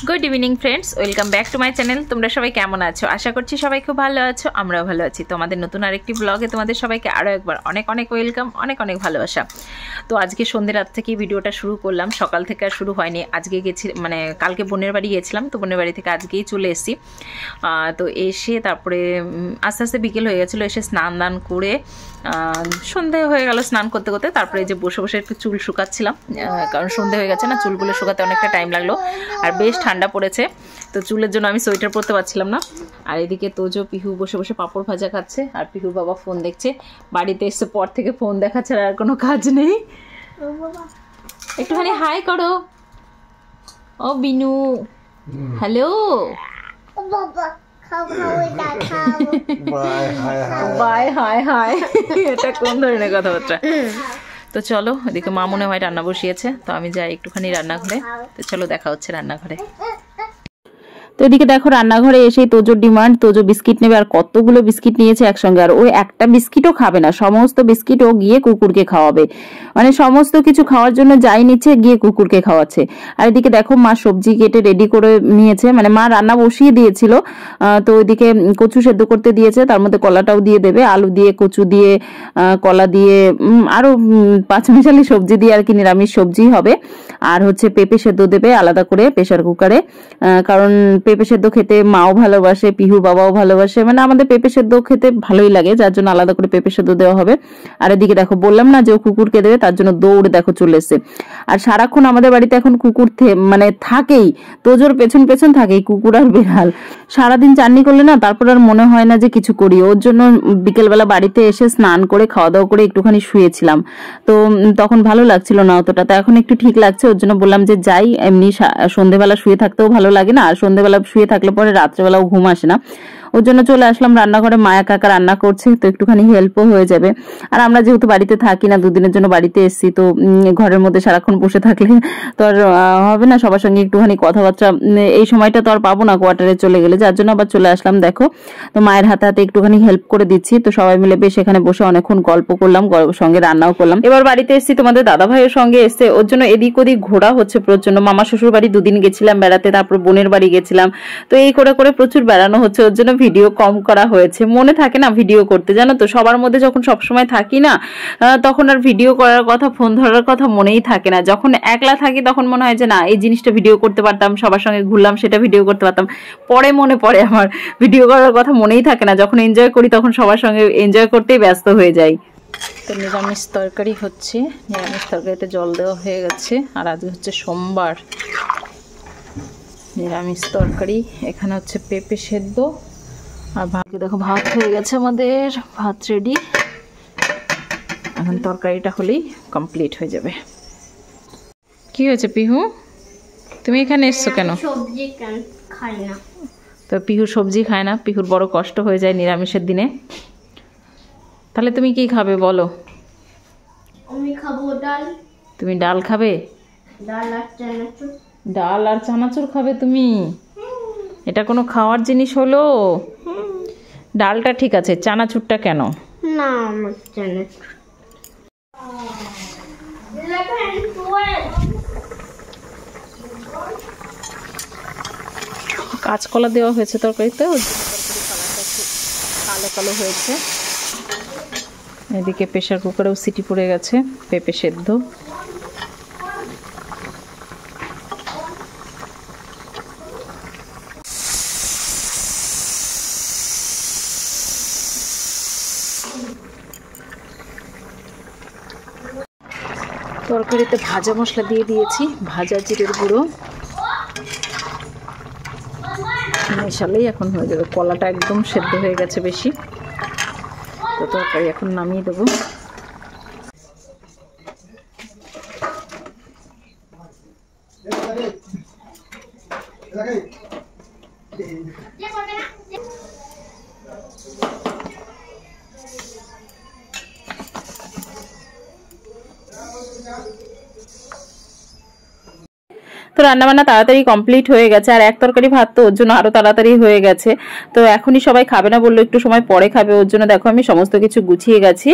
Good evening friends, welcome back to my channel. তোমরা সবাই কেমন আছো? আশা করছি সবাই খুব ভালো আছো, আমরাও ভালো আছি। তোমাদের নতুন আরেকটি ব্লগে তোমাদের সবাইকে আরও একবার অনেক অনেক ওয়েলকাম, অনেক অনেক ভালোবাসা। তো আজকে সন্ধ্যে রাত থেকেই ভিডিওটা শুরু করলাম, সকাল থেকে আর শুরু হয়নি। আজকে গেছি মানে কালকে বোনের বাড়ি গেছিলাম, তো বোনের বাড়ি থেকে আজকেই চলে এসেছি। তো এসে তারপরে আস্তে আস্তে বিকেল হয়ে গেছিলো, এসে স্নান দান করে সন্ধে হয়ে গেল স্নান করতে করতে। তারপরে যে বসে বসে একটু চুল শুকাচ্ছিলাম, কারণ সন্ধে হয়ে গেছে না, চুলগুলো শুকাতে অনেকটা টাইম লাগলো, আর বেশ ঠান্ডা পড়েছে, তো চুলের জন্য আমি সোয়েটার পরতে পারছিলাম না। আর এদিকে তোজো পিহু বসে বসে পাঁপড় ভাজা খাচ্ছে, আর পিহুর বাবা ফোন দেখছে। বাড়িতে এসে পর থেকে ফোন দেখা ছাড়া আর কোনো কাজ নেই। একটুখানি হাই করো। ও Binu, hello. Bye hi hi, এটা কোন ধরনের কথাবার্তা? তো চলো, এদিকে মা মনে হয় রান্না বসিয়েছে, তো আমি যাই একটুখানি রান্নাঘরে। তো চলো দেখা হচ্ছে রান্নাঘরে। তো এদিকে দেখো রান্নাঘরে এসে তোজোর ডিমান্ড, তোজো বিস্কিট নেবে, আর কতগুলো বিস্কিট নিয়েছে একসঙ্গে। আর ওই একটা বিস্কিটও খাবে না, সমস্ত বিস্কিটও গিয়ে কুকুরকে খাওয়াবে, মানে সমস্ত কিছু খাওয়ার জন্য যাই নিচ্ছে গিয়ে কুকুরকে খাওয়াচ্ছে। আর এদিকে দেখো মা সবজি কেটে রেডি করে নিয়েছে, মানে মা রান্না বসিয়ে দিয়েছিল। তো ওইদিকে কচু সেদ্ধ করতে দিয়েছে, তার মধ্যে কলাটাও দিয়ে দেবে, আলু দিয়ে কচু দিয়ে কলা দিয়ে আরো পাঁচমিশালি সবজি দিয়ে আর কি, নিরামিষ সবজি হবে। আর হচ্ছে পেঁপে সেদ্ধ দেবে আলাদা করে প্রেসার কুকারে, কারণ পেঁপে সেদ্ধ খেতে মাও ভালোবাসে, পিহুর বাবাও ভালোবাসে, মানে আমাদের পেঁপে সেদ্ধ খেতে ভালোই লাগে, যার জন্য আলাদা করে পেঁপে সেদ্ধ দেওয়া হবে। আর এদিকে দেখো বললাম না যে ও কুকুরকে দেবে, তার জন্য দৌড়ে দেখো চলে এসে। আর সারাক্ষণ আমাদের বাড়িতে এখন কুকুর মানে থাকেই, তোজোর পেছন পেছন থাকেই কুকুর আর বিড়াল। সারাদিন চাননি করলে না তারপর আর মনে হয় না যে কিছু করি। ওর জন্য বিকেলবেলা বাড়িতে এসে স্নান করে খাওয়া দাওয়া করে একটুখানি শুয়েছিলাম, তো তখন ভালো লাগছিল না অতটা, তো এখন একটু ঠিক লাগছে। ওর জন্য বললাম যে যাই, এমনি সন্ধ্যেবেলা শুয়ে থাকতেও ভালো লাগে না, আর সন্ধ্যেবেলা শুয়ে থাকলে পরে রাত্রেবেলাও ঘুম আসে না। ওর জন্য চলে আসলাম রান্নাঘরে, মায়া কাকা রান্না করছে, তো একটুখানি হেল্পও হয়ে যাবে। আর আমরা যেহেতু বাড়িতে থাকি না, দুদিনের জন্য বাড়িতে এসেছি, তো ঘরের মধ্যে সারাক্ষণ বসে থাকলে তো আর হবে না, সবার সঙ্গে একটুখানি কথাবার্তা এই সময়টা তো আর পাবো না কোয়ার্টারে চলে গেলে, যার জন্য আবার চলে আসলাম। দেখো তো মায়ের হাতে হাতে একটুখানি হেল্প করে দিচ্ছি, তো সবাই মিলে বেশ এখানে বসে অনেকক্ষণ গল্প করলাম, সঙ্গে রান্নাও করলাম। এবার বাড়িতে এসেছি, তোমাদের দাদা ভাইয়ের সঙ্গে এসে, ওর জন্য এদিক ওদিক ঘোরা হচ্ছে প্রচন্ড। মামা শ্বশুর বাড়ি দুদিন গেছিলাম বেড়াতে, তারপর বোনের বাড়ি গেছিলাম, তো এই করে করে প্রচুর বেড়ানো হচ্ছে। ওর জন্য ভিডিও কম করা হয়েছে, মনে থাকে না ভিডিও করতে, জানো তো সবার মধ্যে যখন সবসময় থাকি না, তখন আর ভিডিও করার কথা, ফোন ধরার কথা মনেই থাকে না। যখন একলা থাকি তখন মনে হয় যে না, এই জিনিসটা ভিডিও করতে পারতাম, সবার সঙ্গে ঘুরলাম সেটা ভিডিও করতে পারতাম। পরে মনে পড়ে আমার ভিডিও করার কথা মনেই থাকে না, যখন এনজয় করি তখন সবার সঙ্গে এনজয় করতেই ব্যস্ত হয়ে যাই। তো নিরামিষ তরকারি হচ্ছে, নিরামিষ তরকারিতে জল দেওয়া হয়ে গেছে, আর আজকে হচ্ছে সোমবার, নিরামিষ তরকারি। এখানে হচ্ছে পেঁপে সেদ্ধ, আর ভাত, দেখো ভাত হয়ে গেছে আমাদের, ভাত রেডি। এখন তরকারিটা হলেই কমপ্লিট হয়ে যাবে। কি হয়েছে পিহু, তুমি এখানে এসছো কেন? সবজি খাই না। তো পিহু সবজি খায় না, পিহুর বড় কষ্ট হয়ে যায় নিরামিষের দিনে। তাহলে তুমি কি খাবে বলো? আমি খাবো ডাল। তুমি ডাল খাবে? ডাল আর চানাচুর। ডাল আর চানাচুর খাবে তুমি? এটা কোনো খাওয়ার জিনিস হলো? ডালটা ঠিক আছে, চানাচুরটা কেন? না, আমার চানাচুর। কাঁচকলা দেওয়া হয়েছে তরকারিতে, কালো কালো হয়েছে। এদিকে প্রেসার কুকারেও সিটি পড়ে গেছে, পেঁপে সেদ্ধ। তরকারিতে ভাজা মশলা দিয়ে দিয়েছি, ভাজা জিরের গুঁড়ো মেশালেই এখন হয়ে যাবে। কলাটা একদম সেদ্ধ হয়ে গেছে বেশি, তো তরকারি এখন নামিয়ে দেবো। তো রান্নাবান্না তাড়াতাড়ি কমপ্লিট হয়ে গেছে, আর এক তরকারি ভাত তো ওর জন্য আরো তাড়াতাড়ি হয়ে গেছে। তো এখনই সবাই খাবে না বললো, একটু সময় পরে খাবে। ওর জন্য দেখো আমি সমস্ত কিছু গুছিয়ে গেছি,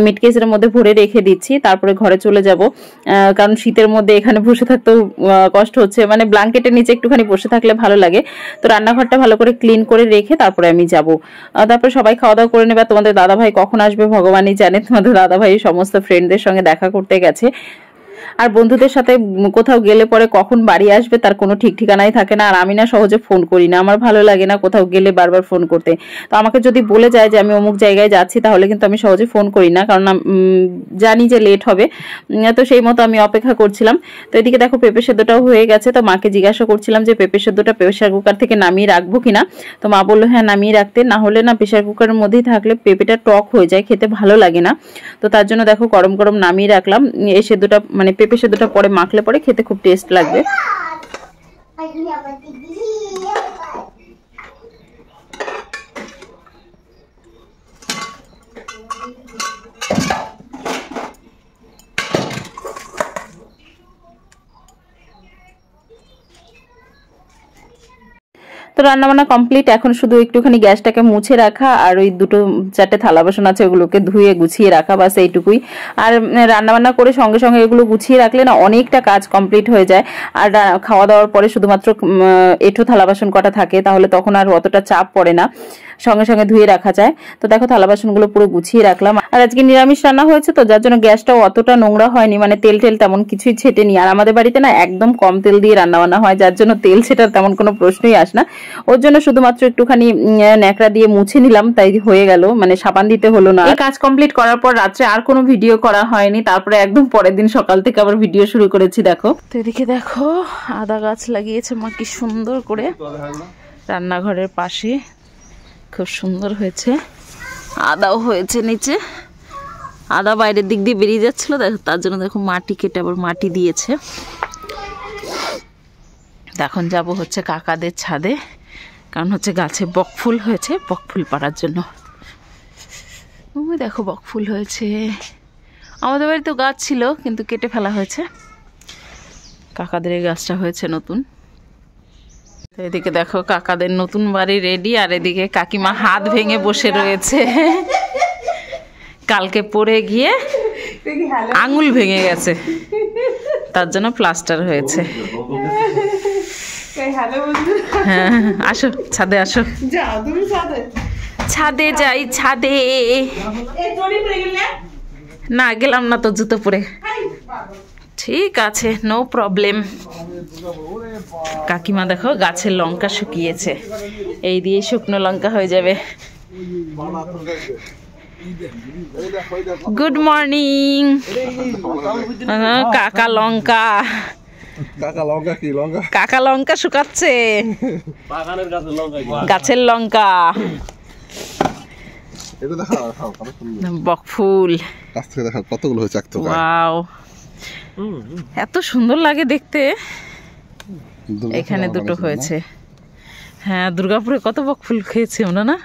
মিটকেসের মধ্যে ভরে রেখে দিচ্ছি, তারপরে ঘরে চলে যাব। কারণ শীতের মধ্যে এখানে বসে থাকতেও কষ্ট হচ্ছে, মানে ব্ল্যাঙ্কেটের নিচে একটুখানি বসে থাকলে ভালো লাগে। তো রান্নাঘরটা ভালো করে ক্লিন করে রেখে তারপরে আমি যাব। তারপরে সবাই খাওয়া দাওয়া করে নেবে। তোমাদের দাদাভাই কখন আসবে ভগবানই জানে। তোমাদের দাদাভাই সমস্ত ফ্রেন্ডদের সঙ্গে দেখা করতে গেছে, আর বন্ধুদের সাথে কোথাও গেলে পরে কখন বাড়ি আসবে তার কোনো ঠিক ঠিকানাই থাকে না। আর আমি না সহজে ফোন করি না, আমার ভালো লাগে না কোথাও গেলে বারবার ফোন করতে। তো আমাকে যদি বলে যায় যে আমি অমুক জায়গায় যাচ্ছি, তাহলে কিন্তু আমি সহজে ফোন করি না, কারণ জানি যে লেট হবে। তো সেই মতো আমি অপেক্ষা করছিলাম। তো এদিকে দেখো পেঁপে সেদ্ধটাও হয়ে গেছে। তো মাকে জিজ্ঞাসা করছিলাম যে পেঁপে সেদ্ধটা প্রেসার কুকার থেকে নামিয়ে রাখবো কিনা। তো মা বললো হ্যাঁ নামিয়ে রাখতে, না হলে না প্রেসার কুকারের মধ্যেই থাকলে পেঁপেটা টক হয়ে যায়, খেতে ভালো লাগে না। তো তার জন্য দেখো গরম গরম নামিয়ে রাখলাম। এই সেদ্ধটা মানে পেঁপে সেদ্ধটা পরে মাখলে পরে খেতে খুব টেস্ট লাগবে। তো রান্নাবান্না কমপ্লিট, এখন শুধু একটুখানি গ্যাসটাকে মুছে রাখা আর ওই 2-4টে থালা বাসন আছে ওগুলোকে ধুয়ে গুছিয়ে রাখা, বাস এইটুকুই। আর রান্নাবান্না করে সঙ্গে সঙ্গে এগুলো গুছিয়ে রাখলে না অনেকটা কাজ কমপ্লিট হয়ে যায়। আর খাওয়া দাওয়ার পরে শুধুমাত্র এঁঠো থালা বাসন কটা থাকে, তাহলে তখন আর অতটা চাপ পড়ে না, সঙ্গে সঙ্গে ধুয়ে রাখা যায়। তো দেখো থালা বাসনগুলো পুরো গুছিয়ে রাখলাম। আর আজকে নিরামিষ রান্না হয়েছে, তো যার জন্য গ্যাসটাও অতটা নোংরা হয়নি, মানে তেল টেল তেমন কিছুই ছেটেনি। আর আমাদের বাড়িতে না একদম কম তেল দিয়ে রান্নাবান্না হয়, যার জন্য তেল ছেটার তেমন কোনো প্রশ্নই আসে না। ওর জন্য শুধুমাত্র একটুখানি ন্যাকড়া দিয়ে মুছে নিলাম, তাই হয়ে গেল, মানে সাবান দিতে হলো না। এই কাজ কমপ্লিট করার পর রাত্রে আর কোনো ভিডিও করা হয়নি, তারপরে একদম পরের দিন সকাল থেকে আবার ভিডিও শুরু করেছি। দেখো তো এদিকে দেখো আদা গাছ লাগিয়েছে মা কি সুন্দর করে রান্নাঘরের পাশে, খুব সুন্দর হয়েছে। আদাও হয়েছে নিচে, আদা বাইরের দিক দিয়ে বেরিয়ে যাচ্ছিল, দেখো তার জন্য দেখো মাটি কেটে আবার মাটি দিয়েছে। এখন যাব হচ্ছে কাকাদের ছাদে, কারণ হচ্ছে গাছে বকফুল হয়েছে, বকফুল পাড়ার জন্য। ওই দেখো বকফুল হয়েছে, আমাদের বাড়িতে গাছ ছিল কিন্তু কেটে ফেলা হয়েছে, কাকাদের এই গাছটা হয়েছে নতুন। এদিকে দেখো কাকাদের নতুন বাড়ি রেডি, আর এদিকে কাকিমা হাত ভেঙে বসে রয়েছে, কালকে পড়ে গিয়ে আঙুল ভেঙে গেছে, তার জন্য প্লাস্টার হয়েছে। হ্যাঁ আসো ছাদে, আসো ছাদে যাই, ছাদে না গেলাম না তো জুতো পরে, ঠিক আছে নো প্রবলেম। কাকিমা দেখো গাছের লঙ্কা শুকিয়েছে, এই দিয়ে শুকনো লঙ্কা হয়ে যাবে। Good morning. কাকা লঙ্কা, কাকা লঙ্কা শুকাচ্ছে, গাছের লঙ্কা, বকফুল কতগুলো হয়েছে, ওয়াও এত সুন্দর লাগে দেখতে। এখানে দুটো হয়েছে, হ্যাঁ দুর্গাপুরে কত বকফুল খেয়েছে আমরা না।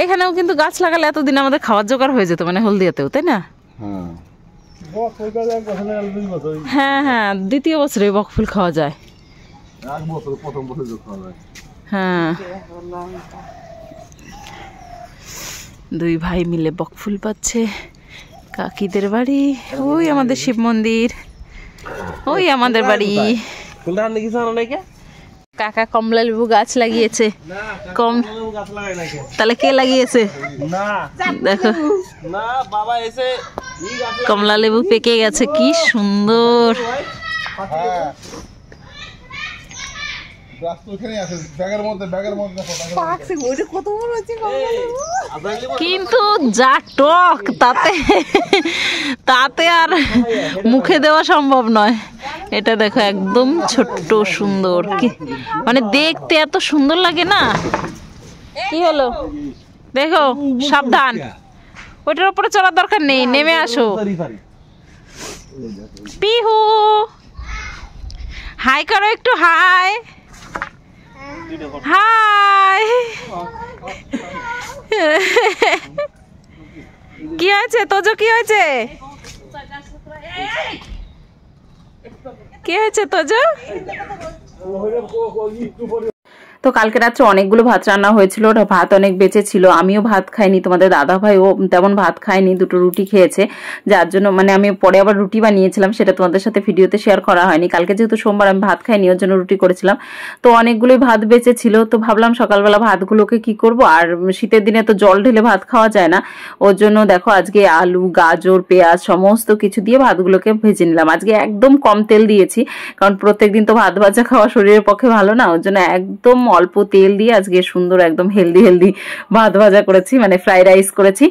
এখানেও কিন্তু গাছ লাগালে এতদিন আমাদের খাওয়ার জোগাড় হয়ে যেত, মানে হলদিয়াতেও, তাই না? হ্যাঁ হ্যাঁ দ্বিতীয় বছরে বকফুল খাওয়া যায়। হ্যাঁ দুই ভাই মিলে বকফুল পাচ্ছে। কাকিদের বাড়ি ওই, আমাদের শিব মন্দির ওই, আমাদের বাড়ি। কাকা কমলা লেবু গাছ লাগিয়েছে, তাহলে কে লাগিয়েছে? দেখো কমলা লেবু পেকে গেছে, কি সুন্দর। কিন্তু যা টক, তাতে আর মুখে দেওয়া সম্ভব নয়। এটা দেখো একদম ছোট্ট সুন্দর, কি মানে দেখতে এত সুন্দর লাগে না। কি হলো দেখো, সাবধান, ওইটার উপরে চলার দরকার নেই, নেমে আসো। পিহু হাই করো একটু, হাই হাই। কি হয়েছে তোজো, কি হয়েছে, কি হয়েছে তোজো? তো কালকে রাত্রে অনেকগুলো ভাত রান্না হয়েছিল, ওটা ভাত অনেক বেঁচে ছিল। আমিও ভাত খাইনি, তোমাদের দাদা ভাইও তেমন ভাত খায়নি, দুটো রুটি খেয়েছে, যার জন্য মানে আমি পরে আবার রুটি বানিয়েছিলাম, সেটা তোমাদের সাথে ভিডিওতে শেয়ার করা হয়নি। কালকে যেহেতু সোমবার আমি ভাত খাইনি, ওর জন্য রুটি করেছিলাম। তো অনেকগুলোই ভাত বেঁচে ছিল, তো ভাবলাম সকালবেলা ভাতগুলোকে কি করব, আর শীতের দিনে তো জল ঢেলে ভাত খাওয়া যায় না, ওর জন্য দেখো আজকে আলু, গাজর, পেঁয়াজ সমস্ত কিছু দিয়ে ভাতগুলোকে ভেজে নিলাম। আজকে একদম কম তেল দিয়েছি, কারণ প্রত্যেকদিন তো ভাত ভাজা খাওয়া শরীরের পক্ষে ভালো না, ওর জন্য একদম অল্প তেল দিয়ে আজকে সুন্দর একদম হেলদি ভাত ভাজা করেছি, মানে ফ্রাইড রাইস করেছি।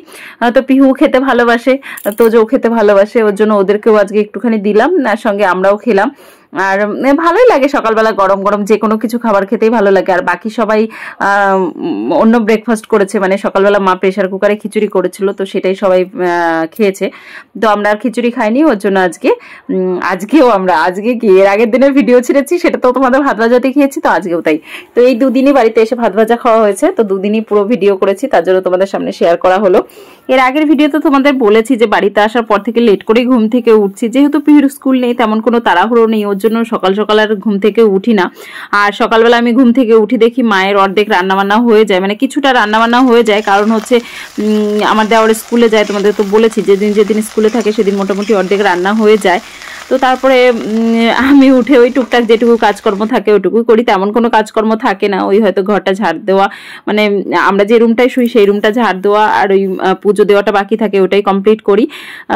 তো পিহু খেতে ভালোবাসে, তোজো খেতে ভালোবাসে, ওর জন্য ওদেরকেও আজকে একটুখানি দিলাম, আর সঙ্গে আমরাও খেলাম। আর ভালোই লাগে সকালবেলা গরম গরম যে কোনো কিছু খাবার খেতেই ভালো লাগে। আর বাকি সবাই অন্য ব্রেকফাস্ট করেছে, মানে সকালবেলা মা প্রেশার কুকারে খিচুড়ি করেছিল, তো সেটাই সবাই খেয়েছে। তো আমরা আর খিচুড়ি খাইনি, ওর জন্য আজকেও আমরা কি এর আগের দিনের ভিডিও ছেড়েছি, সেটা তো তোমাদের ভাত ভাজাতে খেয়েছি, তো আজকেও তাই। তো এই দুদিনই বাড়িতে এসে ভাত ভাজা খাওয়া হয়েছে, তো দুদিনই পুরো ভিডিও করেছি, তার জন্য তোমাদের সামনে শেয়ার করা হলো। এর আগের ভিডিওতে তোমাদের বলেছি যে বাড়িতে আসার পর থেকে লেট করে ঘুম থেকে উঠছি, যেহেতু পিহুর স্কুল নেই, তেমন কোনো তাড়াহুড়ো নেই, ওর জন্য সকাল সকাল আর ঘুম থেকে উঠি না। আর সকালবেলা আমি ঘুম থেকে উঠি দেখি মায়ের অর্ধেক রান্নাবান্না হয়ে যায়, মানে কিছুটা রান্নাবান্না হয়ে যায়, কারণ হচ্ছে আমার দেওয়ার স্কুলে যায়, তোমাদের তো বলেছি যেদিন স্কুলে থাকে সেদিন মোটামুটি অর্ধেক রান্না হয়ে যায়। তো তারপরে আমি উঠে ওই টুকটাক যেটুকু কাজকর্ম থাকে ওইটুকুই করি, তেমন কোনো কাজকর্ম থাকে না, ওই হয়তো ঘরটা ঝাড় দেওয়া, মানে আমরা যে রুমটায় শুই সেই রুমটা ঝাড় দেওয়া, আর ওই পুজো দেওয়াটা বাকি থাকে, ওটাই কমপ্লিট করি।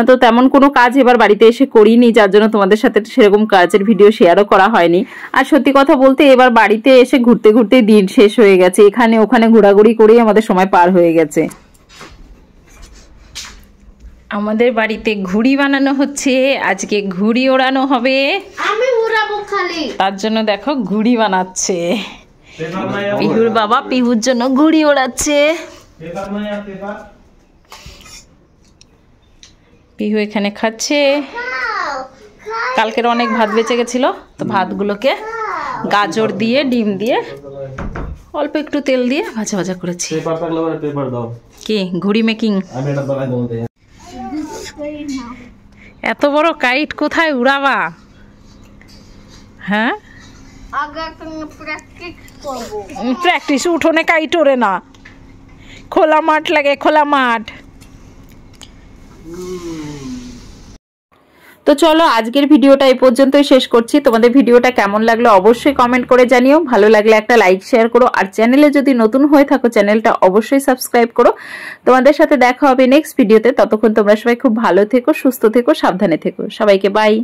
তো তেমন কোনো কাজ এবার বাড়িতে এসে করিনি, যার জন্য তোমাদের সাথে সেরকম কাজের ভিডিও শেয়ারও করা হয়নি। আর সত্যি কথা বলতে এবার বাড়িতে এসে ঘুরতে ঘুরতে দিন শেষ হয়ে গেছে, এখানে ওখানে ঘোরাঘুরি করেই আমাদের সময় পার হয়ে গেছে। আমাদের বাড়িতে ঘুড়ি বানানো হচ্ছে, আজকে ঘুড়ি ওড়ানো হবে, আমি উড়াবো খালি, তার জন্য দেখো ঘুড়ি বানাচ্ছে পিহুর বাবা, পিহুর জন্য ঘুড়ি ওড়াচ্ছে। পিহু এখানে খাচ্ছে, কালকের অনেক ভাত বেঁচে গেছিল, তো ভাতগুলোকে গাজর দিয়ে ডিম দিয়ে অল্প একটু তেল দিয়ে ভাজা ভাজা করেছি। কি ঘুড়ি মেকিং, এত বড় কাইট কোথায় উড়াবা? হ্যাঁ প্র্যাকটিস, উঠোনে কাইট ওড়ে না, খোলা মাঠ লাগে, খোলা মাঠ। তো চলো আজকের ভিডিওটা এই পর্যন্তই শেষ করছি। তোমাদের ভিডিওটা কেমন লাগলো অবশ্যই কমেন্ট করে জানিও, ভালো লাগলে একটা লাইক শেয়ার করো, আর চ্যানেলে যদি নতুন হয়ে থাকো চ্যানেলটা অবশ্যই সাবস্ক্রাইব করো। তোমাদের সাথে দেখা হবে নেক্সট ভিডিওতে, ততক্ষণ তোমরা সবাই খুব ভালো থেকো, সুস্থ থেকো, সাবধানে থেকো, সবাইকে বাই।